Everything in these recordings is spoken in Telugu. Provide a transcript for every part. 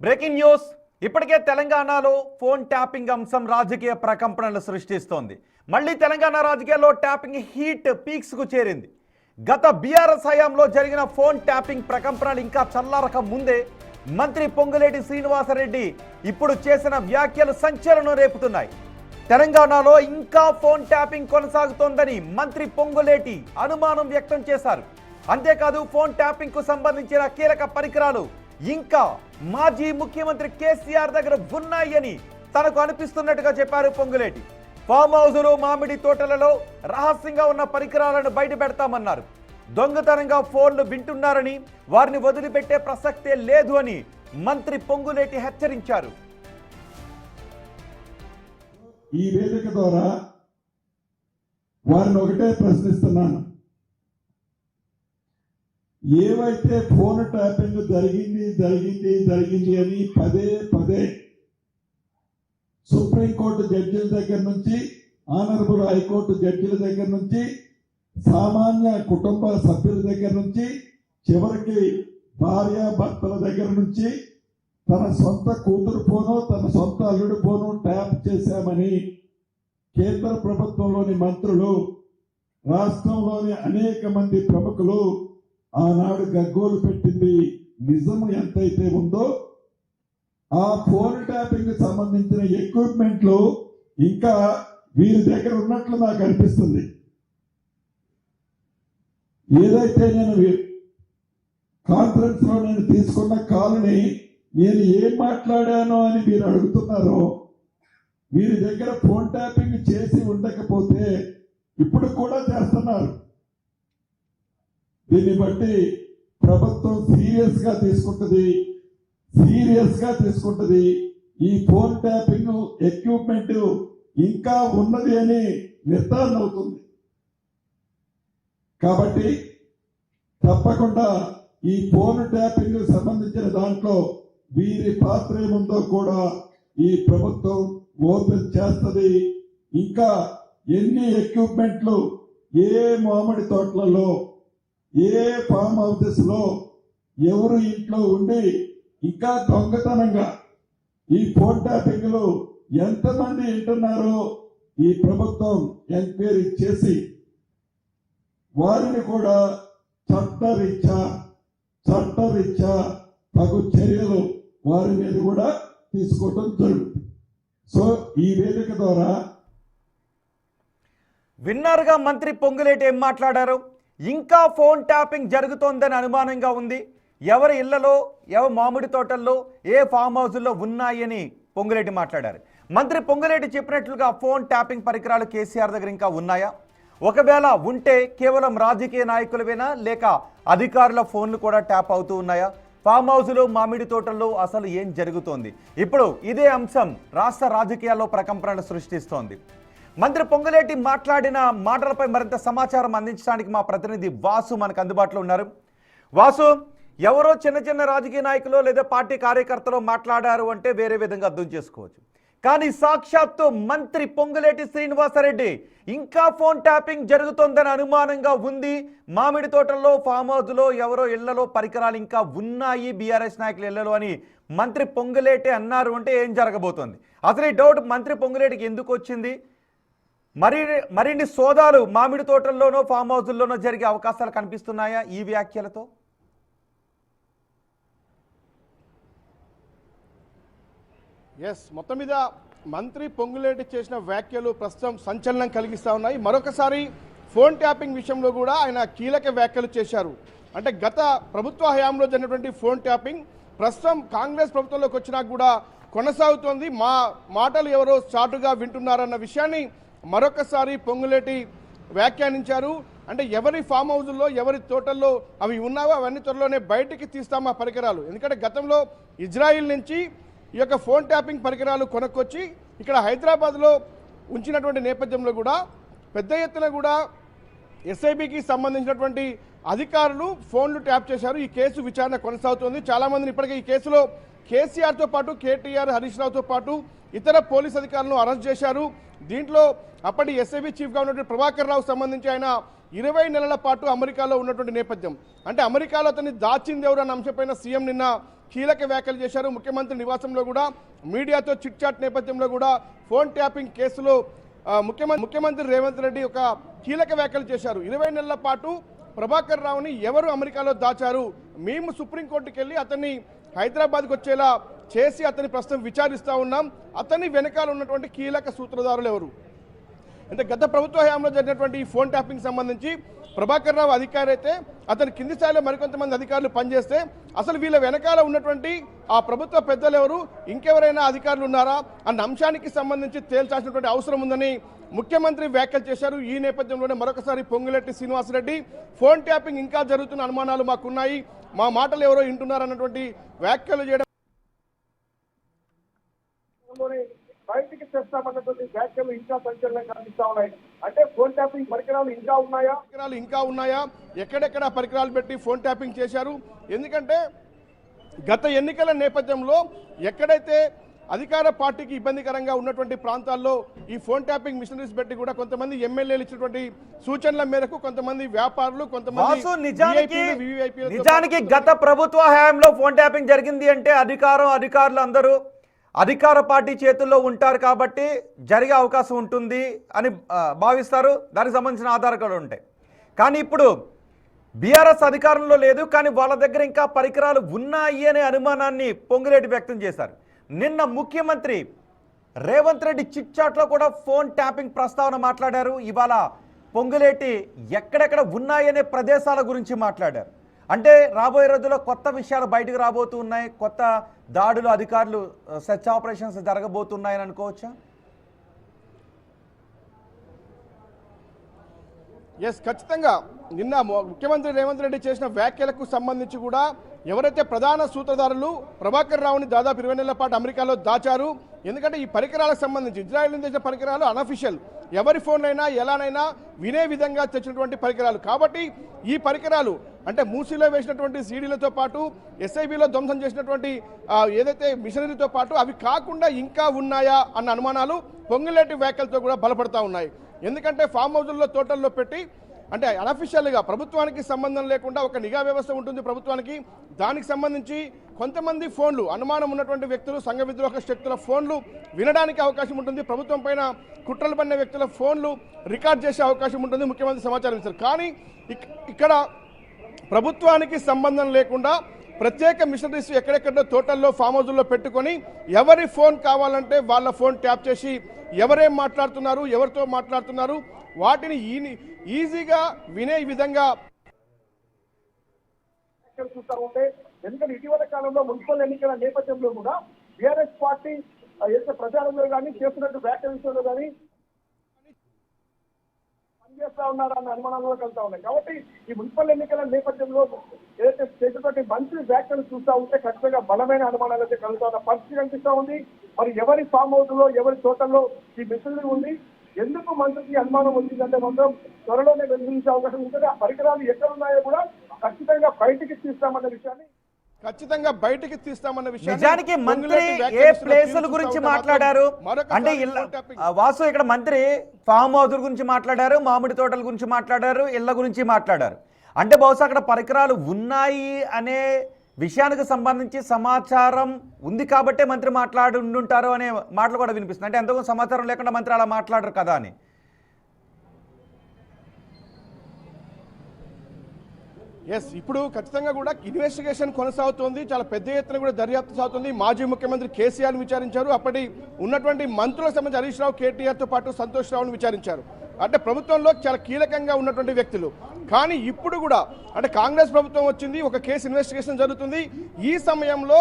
Breaking news. ఇప్పటికే తెలంగాణలో ఫోన్ ట్యాపింగ్ అంశం రాజకీయ ప్రకంపనలు సృష్టిస్తోంది. మళ్ళీ తెలంగాణ రాజకీయాల్లో ట్యాపింగ్ హీట్ పీక్స్ కు చేరింది. గత బీఆర్ఎస్ హయాంలో జరిగిన ఫోన్ ట్యాపింగ్ ప్రకంపనలు ఇంకా చల్లారక ముందే మంత్రి పొంగులేటి శ్రీనివాసరెడ్డి ఇప్పుడు చేసిన వ్యాఖ్యలు సంచలనం రేపుతున్నాయి. తెలంగాణలో ఇంకా ఫోన్ ట్యాపింగ్ కొనసాగుతోందని మంత్రి పొంగులేటి అనుమానం వ్యక్తం చేశారు. అంతేకాదు ఫోన్ ట్యాపింగ్ కు సంబంధించిన కీలక పరికరాలు ఇంకా మాజీ ముఖ్యమంత్రి కేసీఆర్ దగ్గర ఉన్నాయని తనకు అనిపిస్తున్నట్టుగా చెప్పారు పొంగులేటి. ఫామ్ హౌజులు, మామిడి తోటలలో రహస్యంగా ఉన్న పరికరాలను బయట పెడతామన్నారు. దొంగతనంగా ఫోన్లు వింటున్నారని, వారిని వదిలిపెట్టే ప్రసక్తే లేదు అని మంత్రి పొంగులేటి హెచ్చరించారు. ఈ వేదిక ద్వారా వారిని ఒకటే ప్రశ్నిస్తున్నాను. ఏవైతే ఫోన్ ట్యాపింగ్ జరిగింది అని పదే పదే సుప్రీంకోర్టు జడ్జిల దగ్గర నుంచి, ఆనరబుల్ హైకోర్టు జడ్జిల దగ్గర నుంచి, సామాన్య కుటుంబ సభ్యుల దగ్గర నుంచి, చివరికి భార్య భర్తల దగ్గర నుంచి తన సొంత కూతురు ఫోను, తన సొంత అల్లుడి ఫోను ట్యాప్ చేశామని కేంద్ర ప్రభుత్వంలోని మంత్రులు, రాష్ట్రంలోని అనేక మంది ప్రముఖులు ఆనాడు గగ్గోలు పెట్టింది నిజం ఎంతైతే ఉందో, ఆ ఫోన్ ట్యాపింగ్ సంబంధించిన ఎక్విప్మెంట్లు ఇంకా వీరి దగ్గర ఉన్నట్లు నాకు అనిపిస్తుంది. ఏదైతే నేను కాన్ఫరెన్స్ లో నేను తీసుకున్న కాల్ని నేను ఏం మాట్లాడానో అని మీరు అడుగుతున్నారో, వీరి దగ్గర ఫోన్ ట్యాపింగ్ చేసి ఉండకపోతే ఇప్పుడు కూడా చేస్తున్నారు. దీన్ని బట్టి ప్రభుత్వం సీరియస్ గా తీసుకుంటుంది. ఈ ఫోన్ ట్యాపింగ్ ఎక్విప్మెంట్ ఇంకా ఉన్నది అని నిర్ధారణ అవుతుంది. కాబట్టి తప్పకుండా ఈ ఫోన్ ట్యాపింగ్ సంబంధించిన దాంట్లో వీరి పాత్ర ఏముందో కూడా ఈ ప్రభుత్వం ఓపెన్ చేస్తుంది. ఇంకా ఎన్ని ఎక్విప్మెంట్లు ఏ మామిడి తోటలలో, ఏ ఫామ్ హౌసెస్ లో ఎవరు ఇంట్లో ఉండి ఇంకా దొంగతనంగా ఈ ఫోన్ ట్యాపింగ్ లో ఎంతమంది వింటున్నారో ఈ ప్రభుత్వం ఎంక్వైరీ చేసి వారిని కూడా చట్టరీత్యా తగు చర్యలు వారి మీద కూడా తీసుకోవడం జరుగుతుంది. సో ఈ వేదిక ద్వారా విన్నారుగా మంత్రి పొంగులేటి ఏం మాట్లాడారు. ఇంకా ఫోన్ ట్యాపింగ్ జరుగుతోందని అనుమానంగా ఉంది. ఎవరి ఇళ్లలో, ఎవరి మామిడి తోటల్లో, ఏ ఫామ్ హౌజుల్లో ఉన్నాయని పొంగులేటి మాట్లాడారు. మంత్రి పొంగులేటి చెప్పినట్లుగా ఫోన్ ట్యాపింగ్ పరికరాలు కేసీఆర్ దగ్గర ఇంకా ఉన్నాయా? ఒకవేళ ఉంటే కేవలం రాజకీయ నాయకులవేనా, లేక అధికారుల ఫోన్లు కూడా ట్యాప్ అవుతూ ఉన్నాయా? ఫామ్ హౌజులు, మామిడి తోటల్లో అసలు ఏం జరుగుతోంది? ఇప్పుడు ఇదే అంశం రాష్ట్ర రాజకీయాల్లో ప్రకంపనలు సృష్టిస్తోంది. మంత్రి పొంగులేటి మాట్లాడిన మాటలపై మరింత సమాచారం అందించడానికి మా ప్రతినిధి వాసు మనకు అందుబాటులో ఉన్నారు. వాసు, ఎవరో చిన్న రాజకీయ నాయకులు లేదా పార్టీ కార్యకర్తలు మాట్లాడారు అంటే వేరే విధంగా అర్థం చేసుకోవచ్చు. కానీ సాక్షాత్తు మంత్రి పొంగులేటి శ్రీనివాసరెడ్డి ఇంకా ఫోన్ ట్యాపింగ్ జరుగుతోందని అనుమానంగా ఉంది. మామిడి తోటల్లో, ఫామ్ హౌస్లో, ఎవరో ఇళ్లలో పరికరాలు ఇంకా ఉన్నాయి బీఆర్ఎస్ నాయకుల ఇళ్లలో అని మంత్రి పొంగులేటి అన్నారు అంటే ఏం జరగబోతోంది? అసలు ఈ డౌట్ మంత్రి పొంగులేటికి ఎందుకు వచ్చింది? మరిన్ని సోదాలు మామిడి తోటల్లోనో, ఫామ్ హౌస్ల్లోనో జరిగే అవకాశాలు కనిపిస్తున్నాయా ఈ వ్యాఖ్యలతో? మొత్తం మీద మంత్రి పొంగులేటి చేసిన వ్యాఖ్యలు ప్రస్తుతం సంచలనం కలిగిస్తూ ఉన్నాయి. మరొకసారి ఫోన్ ట్యాపింగ్ విషయంలో కూడా ఆయన కీలక వ్యాఖ్యలు చేశారు. అంటే గత ప్రభుత్వ హయాంలో జరిగినటువంటి ఫోన్ ట్యాపింగ్ ప్రస్తుతం కాంగ్రెస్ ప్రభుత్వంలోకి వచ్చినా కూడా కొనసాగుతోంది. మా మాటలు ఎవరో చాటుగా వింటున్నారన్న విషయాన్ని మరొకసారి పొంగులేటి వ్యాఖ్యానించారు. అంటే ఎవరి ఫామ్ హౌజుల్లో, ఎవరి తోటల్లో అవి ఉన్నావో అవన్నీ త్వరలోనే బయటికి తీస్తాం ఆ పరికరాలు. ఎందుకంటే గతంలో ఇజ్రాయిల్ నుంచి ఈ యొక్క ఫోన్ ట్యాపింగ్ పరికరాలు కొనుక్కొచ్చి ఇక్కడ హైదరాబాద్లో ఉంచినటువంటి నేపథ్యంలో కూడా పెద్ద ఎత్తున కూడా ఎస్ఐబికి సంబంధించినటువంటి అధికారులు ఫోన్లు ట్యాప్ చేశారు. ఈ కేసు విచారణ కొనసాగుతోంది. చాలామందిని ఇప్పటికే ఈ కేసులో కేసీఆర్తో పాటు కేటీఆర్, హరీష్ రావుతో పాటు ఇతర పోలీస్ అధికారులను అరెస్ట్ చేశారు. దీంట్లో అప్పటి ఎస్ఐబి చీఫ్గా ఉన్నటువంటి ప్రభాకర్ రావు సంబంధించి ఆయన 20 నెలల పాటు అమెరికాలో ఉన్నటువంటి నేపథ్యం. అంటే అమెరికాలో అతన్ని దాచింది ఎవరు అన్న అంశంపైన సీఎం నిన్న కీలక వ్యాఖ్యలు చేశారు. ముఖ్యమంత్రి నివాసంలో కూడా మీడియాతో చిట్ చాట్ నేపథ్యంలో కూడా ఫోన్ ట్యాపింగ్ కేసులో ముఖ్యమంత్రి రేవంత్ రెడ్డి ఒక కీలక వ్యాఖ్యలు చేశారు. 20 నెలల పాటు ప్రభాకర్ రావుని ఎవరు అమెరికాలో దాచారు, మేము సుప్రీంకోర్టుకి వెళ్ళి అతన్ని హైదరాబాద్కి వచ్చేలా చేసి అతని ప్రస్తుతం విచారిస్తూ ఉన్నాం, అతని వెనకాల ఉన్నటువంటి కీలక సూత్రధారులు ఎవరు అంటే గత ప్రభుత్వ హయాంలో జరిగినటువంటి ఈ ఫోన్ ట్యాపింగ్ సంబంధించి ప్రభాకర్ రావు అధికారి అయితే అతని కింది స్థాయిలో మరికొంతమంది అధికారులు పనిచేస్తే అసలు వీళ్ళ వెనకాల ఉన్నటువంటి ఆ ప్రభుత్వ పెద్దలు ఎవరు, ఇంకెవరైనా అధికారులు ఉన్నారా అన్న అంశానికి సంబంధించి తేల్చాల్సినటువంటి అవసరం ఉందని ముఖ్యమంత్రి వ్యాఖ్యలు చేశారు. ఈ నేపథ్యంలోనే మరొకసారి పొంగులేటి శ్రీనివాసరెడ్డి ఫోన్ ట్యాపింగ్ ఇంకా జరుగుతున్న అనుమానాలు మాకున్నాయి, మా మాటలు ఎవరో వింటున్నారన్నటువంటి వ్యాఖ్యలు చేయడం బయటికి తెస్తామన్నటువంటి వ్యాఖ్యలు ఇంకా సంచలనం కనిపిస్తా ఉన్నాయి. అంటే ఫోన్ ట్యాపింగ్ పరికరాలు ఇంకా ఉన్నాయా, ఎక్కడెక్కడ పరికరాలు పెట్టి ఫోన్ ట్యాపింగ్ చేశారు. ఎందుకంటే గత ఎన్నికల నేపథ్యంలో ఎక్కడైతే అధికార పార్టీకి ఇబ్బందికరంగా ఉన్నటువంటి ప్రాంతాల్లో ఈ ఫోన్ ట్యాపింగ్ మిషనరీస్ పెట్టి కూడా కొంతమంది ఎమ్మెల్యేలు ఇచ్చినటువంటి సూచనల మేరకు కొంతమంది వ్యాపారులు నిజానికి గత ప్రభుత్వ హయాంలో ఫోన్ ట్యాపింగ్ జరిగింది అంటే అధికారులు అందరూ అధికార పార్టీ చేతుల్లో ఉంటారు కాబట్టి జరిగే అవకాశం ఉంటుంది అని భావిస్తారు. దానికి సంబంధించిన ఆధారాలు ఉంటాయి. కానీ ఇప్పుడు బీఆర్ఎస్ అధికారంలో లేదు, కానీ వాళ్ళ దగ్గర ఇంకా పరికరాలు ఉన్నాయి అనే అనుమానాన్ని పొంగులేటి వ్యక్తం చేశారు. నిన్న ముఖ్యమంత్రి రేవంత్ రెడ్డి చిట్ చాట్లో కూడా ఫోన్ ట్యాపింగ్ ప్రస్తావన మాట్లాడారు. ఇవాళ పొంగులేటి ఎక్కడెక్కడ ఉన్నాయనే ప్రదేశాల గురించి మాట్లాడారు. అంటే రాబోయే రోజుల్లో కొత్త విషయాలు బయటకు రాబోతూ ఉన్నాయి, కొత్త దాడులు అధికారులు సెర్చ్ ఆపరేషన్స్ జరగబోతున్నాయని అనుకోవచ్చా? ఎస్, ఖచ్చితంగా నిన్న ముఖ్యమంత్రి రేవంత్ రెడ్డి చేసిన వ్యాఖ్యలకు సంబంధించి కూడా ఎవరైతే ప్రధాన సూత్రధారులు ప్రభాకర్ రావుని దాదాపు 20 నెలల పాటు అమెరికాలో దాచారు. ఎందుకంటే ఈ పరికరాలకు సంబంధించి ఇజ్రాయెల్ నుంచి తెచ్చిన పరికరాలు అనఫిషియల్, ఎవరి ఫోన్లైనా ఎలానైనా వినే విధంగా తెచ్చినటువంటి పరికరాలు. కాబట్టి ఈ పరికరాలు అంటే మూసీలో వేసినటువంటి సీడీలతో పాటు ఎస్ఐబిలో ధ్వంసం చేసినటువంటి ఏదైతే మిషనరీతో పాటు అవి కాకుండా ఇంకా ఉన్నాయా అన్న అనుమానాలు పొంగులేటి వ్యాఖ్యలతో కూడా బలపడతా ఉన్నాయి. ఎందుకంటే ఫామ్ హౌజుల్లో తోటల్లో పెట్టి అంటే అనఫిషియల్గా ప్రభుత్వానికి సంబంధం లేకుండా ఒక నిఘా వ్యవస్థ ఉంటుంది ప్రభుత్వానికి, దానికి సంబంధించి కొంతమంది ఫోన్లు అనుమానం ఉన్నటువంటి వ్యక్తులు సంఘ విద్రోహ శక్తుల ఫోన్లు వినడానికి అవకాశం ఉంటుంది, ప్రభుత్వం పైన కుట్రలు పడిన వ్యక్తుల ఫోన్లు రికార్డ్ చేసే అవకాశం ఉంటుంది, ముఖ్యమంత్రి సమాచారం ఇస్తారు. కానీ ఇక్కడ ప్రభుత్వానికి సంబంధం లేకుండా ప్రత్యేక మిషనరీస్ ఎక్కడెక్కడో తోటల్లో ఫామ్ హౌజుల్లో పెట్టుకొని ఎవరి ఫోన్ కావాలంటే వాళ్ళ ఫోన్ ట్యాప్ చేసి ఎవరేం మాట్లాడుతున్నారు, ఎవరితో మాట్లాడుతున్నారు వాటిని ఈజీగా వినే విధంగా చూస్తా ఉంటే, ఎందుకంటే ఇటీవల కాలంలో మున్సిపల్ ఎన్నికల నేపథ్యంలో కూడా బీఆర్ఎస్ పార్టీ ఏదైతే ప్రచారంలో కానీ చేస్తున్నట్టు వ్యాఖ్యల విషయంలో కానీ పనిచేస్తా ఉన్నారన్న అనుమానాలు కలుగుతా ఉన్నాయి. కాబట్టి ఈ మున్సిపల్ ఎన్నికల నేపథ్యంలో ఏదైతే చేసేటువంటి మంత్రి వ్యాఖ్యలు చూస్తా ఉంటే ఖచ్చితంగా బలమైన అనుమానాలు అయితే కలుగుతా పరిస్థితి కనిపిస్తా ఉంది. మరి ఎవరి ఫామ్ హౌస్ లో ఎవరి తోటల్లో ఈ మిషనరీ ఉంది, ఎందుకు మంత్రికి అనుమానం వచ్చిందంటే మాత్రం త్వరలోనే వెలువరించే అవకాశం ఉంటుంది. ఆ పరికరాలు ఎక్కడ ఉన్నాయో కూడా ఖచ్చితంగా బయటికి తీస్తామన్న విషయాన్ని నిజానికి మంత్రి ఏ ప్లేసుల గురించి మాట్లాడారు అంటే వాసు ఇక్కడ మంత్రి ఫామ్ హౌస్ గురించి మాట్లాడారు, మామిడి తోటల గురించి మాట్లాడారు, ఇళ్ల గురించి మాట్లాడారు. అంటే బహుశా అక్కడ పరికరాలు ఉన్నాయి అనే విషయానికి సంబంధించి సమాచారం ఉంది కాబట్టే మంత్రి మాట్లాడి ఉండుంటారు అనే మాటలు కూడా వినిపిస్తుంది. అంటే ఎంతో సమాచారం లేకుండా మంత్రి అలా మాట్లాడరు కదా అని. ఎస్, ఇప్పుడు ఖచ్చితంగా కూడా ఇన్వెస్టిగేషన్ కొనసాగుతోంది, చాలా పెద్ద ఎత్తున కూడా దర్యాప్తు సాగుతుంది. మాజీ ముఖ్యమంత్రి కేసీఆర్ని విచారించారు, అప్పటి ఉన్నటువంటి మంత్రులకు సంబంధించి హరీష్ రావు, కేటీఆర్తో పాటు సంతోష్ రావుని విచారించారు. అంటే ప్రభుత్వంలో చాలా కీలకంగా ఉన్నటువంటి వ్యక్తులు. కానీ ఇప్పుడు కూడా అంటే కాంగ్రెస్ ప్రభుత్వం వచ్చింది, ఒక కేసు ఇన్వెస్టిగేషన్ జరుగుతుంది. ఈ సమయంలో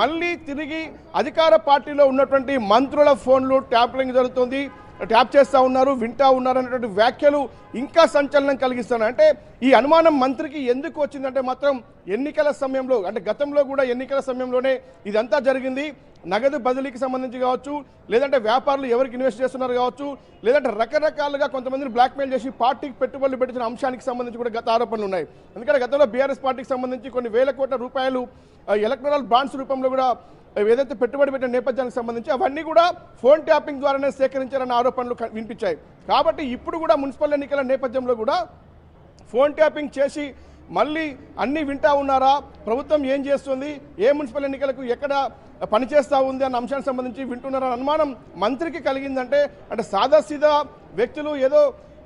మళ్ళీ తిరిగి అధికార పార్టీలో ఉన్నటువంటి మంత్రుల ఫోన్లు ట్యాపింగ్ జరుగుతుంది, ట్యాప్ చేస్తూ ఉన్నారు, వింటా ఉన్నారు అనేటువంటి వ్యాఖ్యలు ఇంకా సంచలనం కలిగిస్తున్నాయి. అంటే ఈ అనుమానం మంత్రికి ఎందుకు వచ్చిందంటే మాత్రం ఎన్నికల సమయంలో అంటే గతంలో కూడా ఎన్నికల సమయంలోనే ఇదంతా జరిగింది. నగదు బదిలీకి సంబంధించి కావచ్చు, లేదంటే వ్యాపారులు ఎవరికి ఇన్వెస్ట్ చేస్తున్నారు కావచ్చు, లేదంటే రకరకాలుగా కొంతమందిని బ్లాక్మెయిల్ చేసి పార్టీకి పెట్టుబడులు పెట్టిన అంశానికి సంబంధించి కూడా గత ఆరోపణలు ఉన్నాయి. ఎందుకంటే గతంలో బీఆర్ఎస్ పార్టీకి సంబంధించి కొన్ని వేల కోట్ల రూపాయలు ఎలక్టరల్ బాండ్స్ రూపంలో కూడా ఏదైతే పెట్టుబడి పెట్టిన నేపథ్యానికి సంబంధించి అవన్నీ కూడా ఫోన్ ట్యాపింగ్ ద్వారానే సేకరించారన్న ఆరోపణలు వినిపించాయి. కాబట్టి ఇప్పుడు కూడా మున్సిపల్ ఎన్నికల నేపథ్యంలో కూడా ఫోన్ ట్యాపింగ్ చేసి మళ్ళీ అన్నీ వింటా ఉన్నారా, ప్రభుత్వం ఏం చేస్తుంది, ఏ మున్సిపల్ ఎన్నికలకు ఎక్కడ పనిచేస్తూ ఉంది అన్న అంశానికి సంబంధించి వింటున్నారని అనుమానం మంత్రికి కలిగిందంటే అంటే సాదాసీదా వ్యక్తులు ఏదో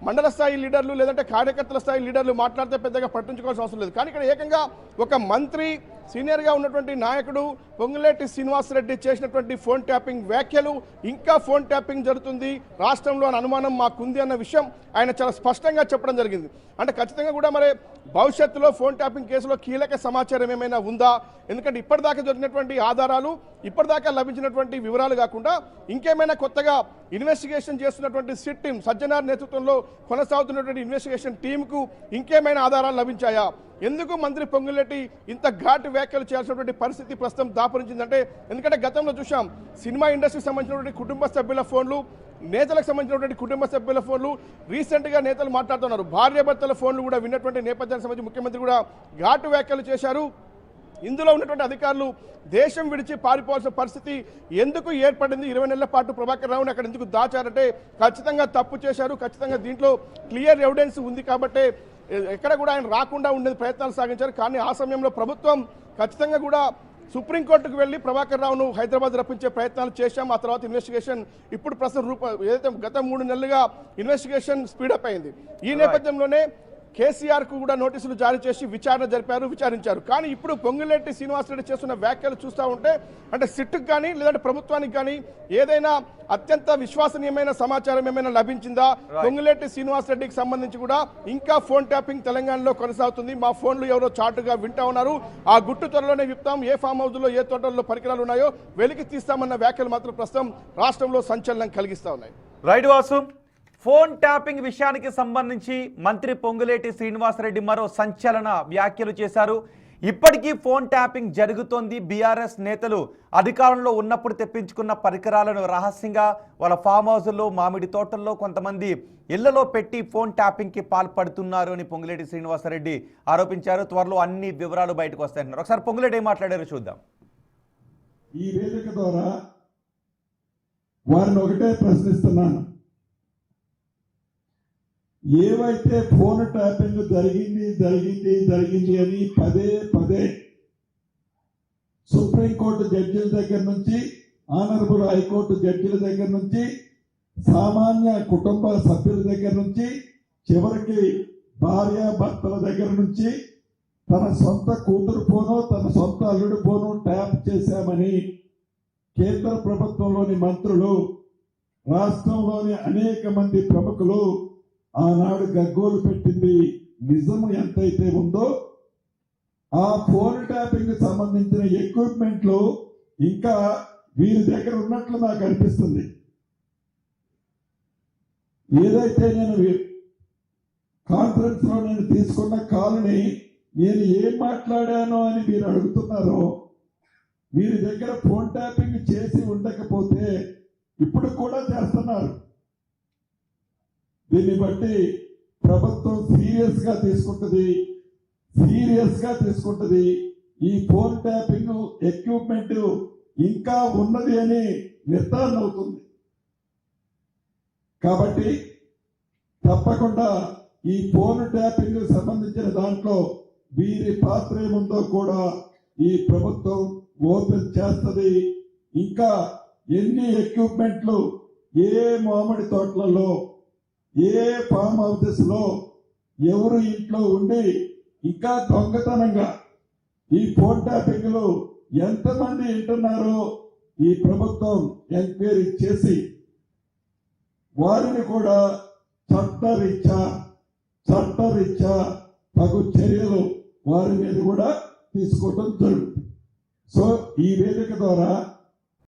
మండల స్థాయి లీడర్లు లేదంటే కార్యకర్తల స్థాయి లీడర్లు మాట్లాడితే పెద్దగా పట్టించుకోవాల్సిన అవసరం లేదు. కానీ ఇక్కడ ఏకంగా ఒక మంత్రి సీనియర్గా ఉన్నటువంటి నాయకుడు పొంగులేటి శ్రీనివాసరెడ్డి చేసినటువంటి ఫోన్ ట్యాపింగ్ వ్యాఖ్యలు ఇంకా ఫోన్ ట్యాపింగ్ జరుగుతుంది రాష్ట్రంలో అని అనుమానం మాకుంది అన్న విషయం ఆయన చాలా స్పష్టంగా చెప్పడం జరిగింది. అంటే ఖచ్చితంగా కూడా మరి భవిష్యత్తులో ఫోన్ ట్యాపింగ్ కేసులో కీలక సమాచారం ఏమైనా ఉందా, ఎందుకంటే ఇప్పటిదాకా దొరికినటువంటి ఆధారాలు ఇప్పటిదాకా లభించినటువంటి వివరాలు కాకుండా ఇంకేమైనా కొత్తగా ఇన్వెస్టిగేషన్ చేస్తున్నటువంటి సిట్ టీం సజ్జనార్ నేతృత్వంలో కొనసాగుతున్నటువంటి ఇన్వెస్టిగేషన్ టీంకు ఇంకేమైనా ఆధారాలు లభించాయా, ఎందుకు మంత్రి పొంగులేటి ఇంత ఘాటు వ్యాఖ్యలు చేయాల్సినటువంటి పరిస్థితి ప్రస్తుతం దాపురించిందంటే ఎందుకంటే గతంలో చూసాం సినిమా ఇండస్ట్రీకి సంబంధించినటువంటి కుటుంబ సభ్యుల ఫోన్లు, నేతలకు సంబంధించినటువంటి కుటుంబ సభ్యుల ఫోన్లు రీసెంట్గా నేతలు మాట్లాడుతున్నారు, భార్యాభర్తల ఫోన్లు కూడా విన్నటువంటి నేపథ్యానికి సంబంధించి ముఖ్యమంత్రి కూడా ఘాటు వ్యాఖ్యలు చేశారు. ఇందులో ఉన్నటువంటి అధికారులు దేశం విడిచి పారిపోవాల్సిన పరిస్థితి ఎందుకు ఏర్పడింది, 20 నెలల పాటు ప్రభాకర్ రావుని అక్కడ ఎందుకు దాచారంటే ఖచ్చితంగా తప్పు చేశారు, ఖచ్చితంగా దీంట్లో క్లియర్ ఎవిడెన్స్ ఉంది కాబట్టి ఎక్కడ కూడా ఆయన రాకుండా ఉండేది ప్రయత్నాలు సాగించారు. కానీ ఆ సమయంలో ప్రభుత్వం ఖచ్చితంగా కూడా సుప్రీంకోర్టుకు వెళ్ళి ప్రభాకర్ రావును హైదరాబాద్ రప్పించే ప్రయత్నాలు చేశాం. ఆ తర్వాత ఇన్వెస్టిగేషన్ ఇప్పుడు ప్రస్తుతం ఏదైతే గత 3 నెలలుగా ఇన్వెస్టిగేషన్ స్పీడప్ అయింది. ఈ నేపథ్యంలోనే కేసీఆర్ కు కూడా నోటీసులు జారీ చేసి విచారించారు. కానీ ఇప్పుడు పొంగులేటి శ్రీనివాసరెడ్డి చేస్తున్న వ్యాఖ్యలు చూస్తూ ఉంటే అంటే సిట్కు కానీ లేదంటే ప్రభుత్వానికి కానీ ఏదైనా అత్యంత విశ్వసనీయమైన సమాచారం ఏమైనా లభించిందా, పొంగులేటి శ్రీనివాసరెడ్డికి సంబంధించి కూడా ఇంకా ఫోన్ ట్యాపింగ్ తెలంగాణలో కొనసాగుతుంది, మా ఫోన్లు ఎవరో చాటుగా వింటా ఉన్నారు, ఆ గుట్టు త్వరలోనే విప్తాం, ఏ ఫామ్ హౌస్ లో ఏ తోటల్లో పరికరాలు ఉన్నాయో వెలికి తీస్తామన్న వ్యాఖ్యలు మాత్రం ప్రస్తుతం రాష్ట్రంలో సంచలనం కలిగిస్తా ఉన్నాయి. రైట్ వాసు, ఫోన్ ట్యాపింగ్ విషయానికి సంబంధించి మంత్రి పొంగులేటి శ్రీనివాసరెడ్డి మరో సంచలన వ్యాఖ్యలు చేశారు. ఇప్పటికీ ఫోన్ ట్యాపింగ్ జరుగుతోంది, బీఆర్ఎస్ నేతలు అధికారంలో ఉన్నప్పుడు తెప్పించుకున్న పరికరాలను రహస్యంగా వాళ్ళ ఫామ్ హౌస్లో, మామిడి తోటల్లో, కొంతమంది ఇళ్లలో పెట్టి ఫోన్ ట్యాపింగ్కి పాల్పడుతున్నారు అని పొంగులేటి శ్రీనివాసరెడ్డి ఆరోపించారు. త్వరలో అన్ని వివరాలు బయటకు వస్తాయన్నారు. ఒకసారి పొంగులేటి ఏం మాట్లాడారో చూద్దాం. ఈ వేదిక ద్వారా వారిని ఒకటే ప్రశ్నిస్తున్నాను, ఏవైతే ఫోన్ ట్యాపింగ్ జరిగింది అని పదే సుప్రీంకోర్టు జడ్జిల దగ్గర నుంచి, ఆనరబుల్ హైకోర్టు జడ్జిల దగ్గర నుంచి, సామాన్య కుటుంబ సభ్యుల దగ్గర నుంచి, చివరికి భార్యాభర్తల దగ్గర నుంచి తన సొంత కూతురు ఫోను, తన సొంత అల్లుడి ఫోను ట్యాప్ చేశామని కేంద్ర ప్రభుత్వంలోని మంత్రులు, రాష్ట్రంలోని అనేక మంది ప్రముఖులు ఆనాడు గగ్గోలు పెట్టింది నిజం ఎంతైతే ఉందో ఆ ఫోన్ ట్యాపింగ్ సంబంధించిన ఎక్విప్మెంట్లు ఇంకా వీరి దగ్గర ఉన్నట్లు నాకు అనిపిస్తుంది. ఏదైతే నేను కాన్ఫరెన్స్ లో నేను తీసుకున్న కాల్ని నేను ఏం మాట్లాడానో అని మీరు అడుగుతున్నారో, వీరి దగ్గర ఫోన్ ట్యాపింగ్ చేసి ఉండకపోతే ఇప్పుడు కూడా చేస్తున్నారు. దీన్ని బట్టి ప్రభుత్వం సీరియస్ గా తీసుకుంటుంది. ఈ ఫోన్ ట్యాపింగ్ ఎక్విప్మెంట్ ఇంకా ఉన్నది అని నిర్ధారణ అవుతుంది. కాబట్టి తప్పకుండా ఈ ఫోన్ ట్యాపింగ్ సంబంధించిన దాంట్లో వీరి పాత్ర ఏముందో కూడా ఈ ప్రభుత్వం ఓపెన్ చేస్తుంది. ఇంకా ఎన్ని ఎక్విప్మెంట్లు ఏ మామిడి తోటలలో, ఏ ఫామ్ హౌసెస్ లో ఎవరు ఇంట్లో ఉండి ఇంకా దొంగతనంగా ఈ ఫోన్ ట్యాపింగ్ లో ఎంతమంది వింటున్నారో ఈ ప్రభుత్వం ఎంక్వైరీ చేసి వారిని కూడా చట్టరీత్యా తగు చర్యలు వారి మీద కూడా తీసుకోవడం జరుగుతుంది. సో ఈ వేదిక ద్వారా